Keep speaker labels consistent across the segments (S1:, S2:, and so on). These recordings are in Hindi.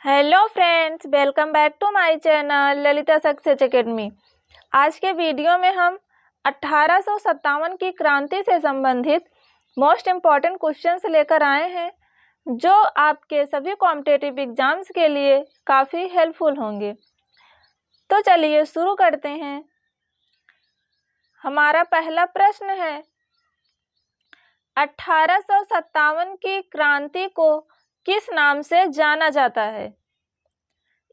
S1: Hello friends, welcome back to my channel Lalita success academy. आज के वीडियो में हम 1857 की क्रांति से संबंधित मोस्ट इम्पॉर्टेंट क्वेश्चंस लेकर आए हैं जो आपके सभी कॉम्पिटिटिव एग्जाम्स के लिए काफ़ी हेल्पफुल होंगे। तो चलिए शुरू करते हैं। हमारा पहला प्रश्न है, 1857 की क्रांति को किस नाम से जाना जाता है?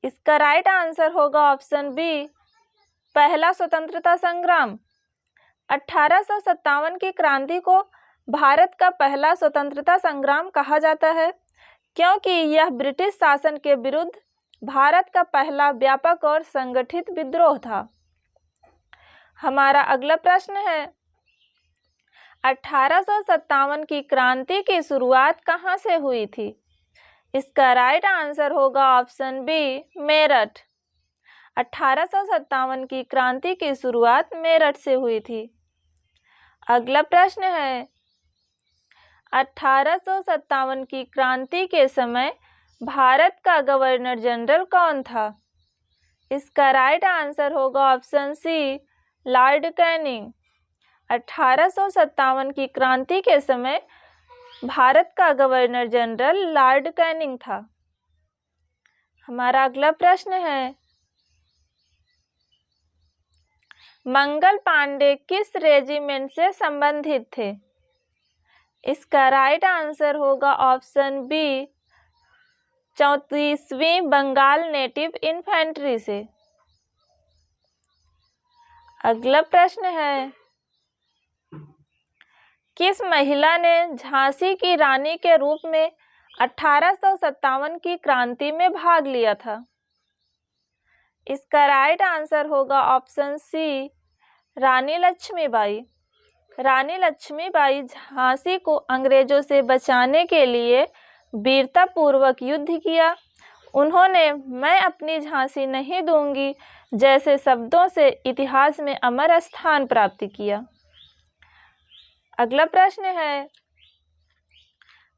S1: इसका राइट आंसर होगा ऑप्शन बी, पहला स्वतंत्रता संग्राम। 1857 की क्रांति को भारत का पहला स्वतंत्रता संग्राम कहा जाता है क्योंकि यह ब्रिटिश शासन के विरुद्ध भारत का पहला व्यापक और संगठित विद्रोह था। हमारा अगला प्रश्न है, 1857 की क्रांति की शुरुआत कहाँ से हुई थी? इसका राइट आंसर होगा ऑप्शन बी, मेरठ। 1857 की क्रांति की शुरुआत मेरठ से हुई थी। अगला प्रश्न है, 1857 की क्रांति के समय भारत का गवर्नर जनरल कौन था? इसका राइट आंसर होगा ऑप्शन सी, लॉर्ड कैनिंग। 1857 की क्रांति के समय भारत का गवर्नर जनरल लॉर्ड कैनिंग था। हमारा अगला प्रश्न है, मंगल पांडे किस रेजिमेंट से संबंधित थे? इसका राइट आंसर होगा ऑप्शन बी, 34वीं बंगाल नेटिव इन्फेंट्री से। अगला प्रश्न है, किस महिला ने झांसी की रानी के रूप में 1857 की क्रांति में भाग लिया था? इसका राइट आंसर होगा ऑप्शन सी, रानी लक्ष्मीबाई। रानी लक्ष्मीबाई झांसी को अंग्रेजों से बचाने के लिए वीरतापूर्वक युद्ध किया। उन्होंने मैं अपनी झांसी नहीं दूंगी जैसे शब्दों से इतिहास में अमर स्थान प्राप्त किया। अगला प्रश्न है,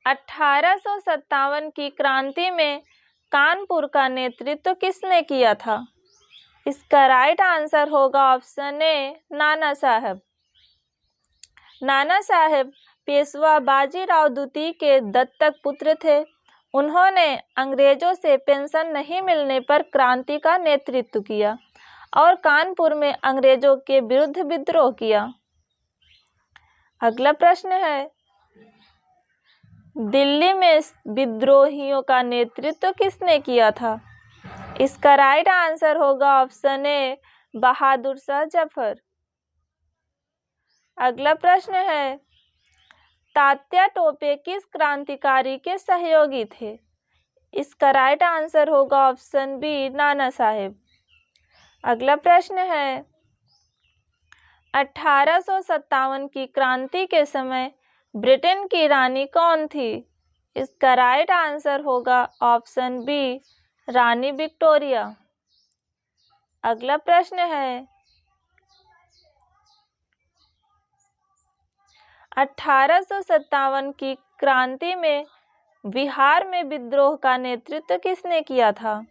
S1: 1857 की क्रांति में कानपुर का नेतृत्व किसने किया था? इसका राइट आंसर होगा ऑप्शन ए, नाना साहब। नाना साहब पेशवा बाजीराव द्वितीय के दत्तक पुत्र थे। उन्होंने अंग्रेजों से पेंशन नहीं मिलने पर क्रांति का नेतृत्व किया और कानपुर में अंग्रेजों के विरुद्ध विद्रोह किया। अगला प्रश्न है, दिल्ली में विद्रोहियों का नेतृत्व किसने किया था? इसका राइट आंसर होगा ऑप्शन ए, बहादुर शाह जफर। अगला प्रश्न है, तात्या टोपे किस क्रांतिकारी के सहयोगी थे? इसका राइट आंसर होगा ऑप्शन बी, नाना साहेब। अगला प्रश्न है, 1857 की क्रांति के समय ब्रिटेन की रानी कौन थी? इसका राइट आंसर होगा ऑप्शन बी, रानी विक्टोरिया। अगला प्रश्न है, 1857 की क्रांति में बिहार में विद्रोह का नेतृत्व किसने किया था?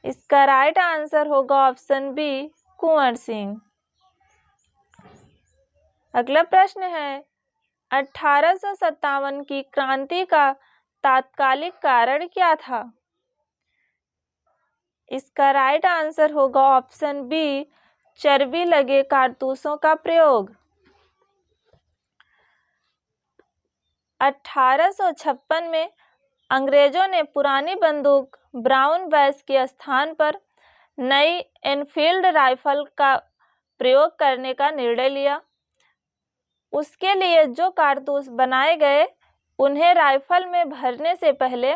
S1: इसका राइट आंसर होगा ऑप्शन बी, कुंवर सिंह। अगला प्रश्न है, 1857 की क्रांति का तात्कालिक कारण क्या था? इसका राइट आंसर होगा ऑप्शन बी, चर्बी लगे कारतूसों का प्रयोग। 1856 में अंग्रेजों ने पुरानी बंदूक ब्राउन बैस के स्थान पर नई एनफील्ड राइफल का प्रयोग करने का निर्णय लिया। उसके लिए जो कारतूस बनाए गए उन्हें राइफल में भरने से पहले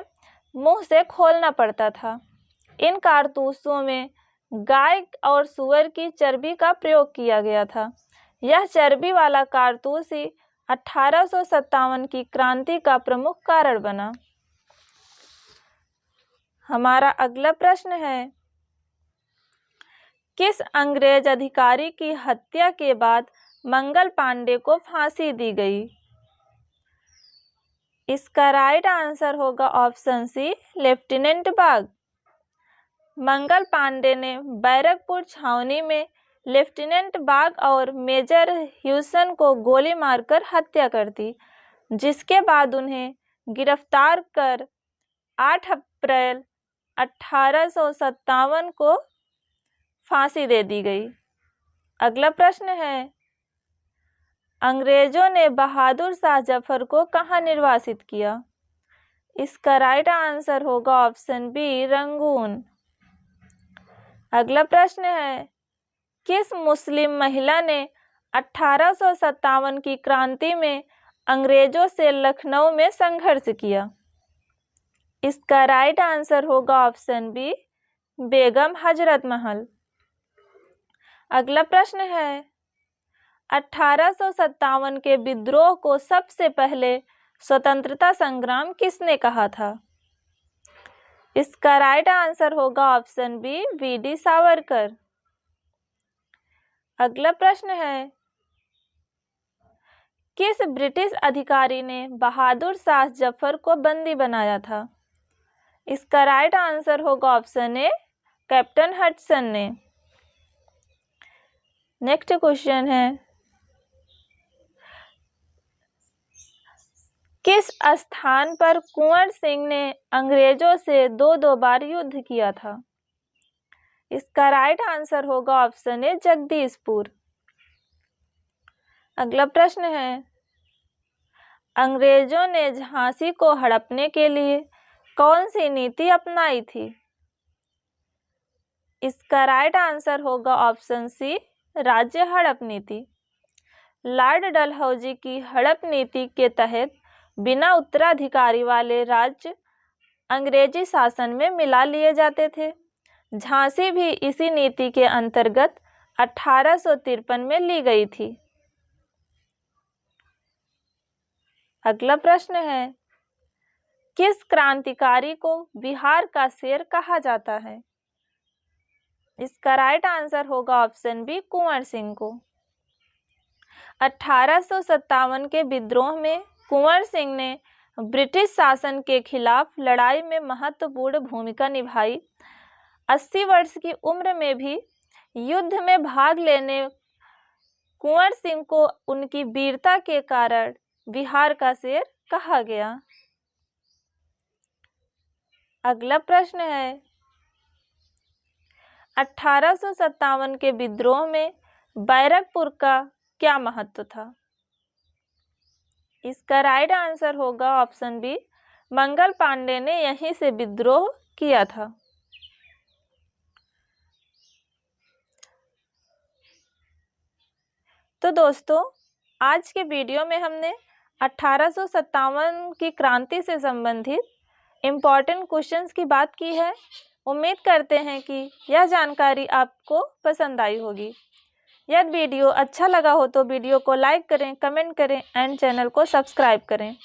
S1: मुंह से खोलना पड़ता था। इन कारतूसों में गाय और सूअर की चर्बी का प्रयोग किया गया था। यह चर्बी वाला कारतूस ही 1857 की क्रांति का प्रमुख कारण बना। हमारा अगला प्रश्न है, किस अंग्रेज अधिकारी की हत्या के बाद मंगल पांडे को फांसी दी गई? इसका राइट आंसर होगा ऑप्शन सी, लेफ्टिनेंट बाग। मंगल पांडे ने बैरकपुर छावनी में लेफ्टिनेंट बाग और मेजर ह्यूसन को गोली मारकर हत्या कर दी, जिसके बाद उन्हें गिरफ्तार कर 8 अप्रैल 1857 को फांसी दे दी गई। अगला प्रश्न है, अंग्रेजों ने बहादुर शाह जफर को कहाँ निर्वासित किया? इसका राइट आंसर होगा ऑप्शन बी, रंगून। अगला प्रश्न है, किस मुस्लिम महिला ने 1857 की क्रांति में अंग्रेजों से लखनऊ में संघर्ष किया? इसका राइट आंसर होगा ऑप्शन बी, बेगम हजरत महल। अगला प्रश्न है, 1857 के विद्रोह को सबसे पहले स्वतंत्रता संग्राम किसने कहा था? इसका राइट आंसर होगा ऑप्शन बी, वीडी सावरकर। अगला प्रश्न है, किस ब्रिटिश अधिकारी ने बहादुर शाह जफर को बंदी बनाया था? इसका राइट आंसर होगा ऑप्शन ए, कैप्टन हडसन ने। नेक्स्ट क्वेश्चन है, किस स्थान पर कुंवर सिंह ने अंग्रेजों से दो बार युद्ध किया था? इसका राइट आंसर होगा ऑप्शन ए, जगदीशपुर। अगला प्रश्न है, अंग्रेजों ने झांसी को हड़पने के लिए कौन सी नीति अपनाई थी? इसका राइट आंसर होगा ऑप्शन सी, राज्य हड़प नीति। लॉर्ड डलहौजी की हड़प नीति के तहत बिना उत्तराधिकारी वाले राज्य अंग्रेजी शासन में मिला लिए जाते थे। झांसी भी इसी नीति के अंतर्गत 1853 में ली गई थी। अगला प्रश्न है, किस क्रांतिकारी को बिहार का शेर कहा जाता है? इसका राइट आंसर होगा ऑप्शन बी, कुंवर सिंह को। 1857 के विद्रोह में कुंवर सिंह ने ब्रिटिश शासन के खिलाफ लड़ाई में महत्वपूर्ण भूमिका निभाई। 80 वर्ष की उम्र में भी युद्ध में भाग लेने कुंवर सिंह को उनकी वीरता के कारण बिहार का शेर कहा गया। अगला प्रश्न है, 1857 के विद्रोह में बैरकपुर का क्या महत्व था? इसका राइट आंसर होगा ऑप्शन बी, मंगल पांडे ने यहीं से विद्रोह किया था। तो दोस्तों, आज के वीडियो में हमने 1857 की क्रांति से संबंधित इम्पॉर्टेंट क्वेश्चंस की बात की है। उम्मीद करते हैं कि यह जानकारी आपको पसंद आई होगी। यदि वीडियो अच्छा लगा हो तो वीडियो को लाइक करें, कमेंट करें एंड चैनल को सब्सक्राइब करें।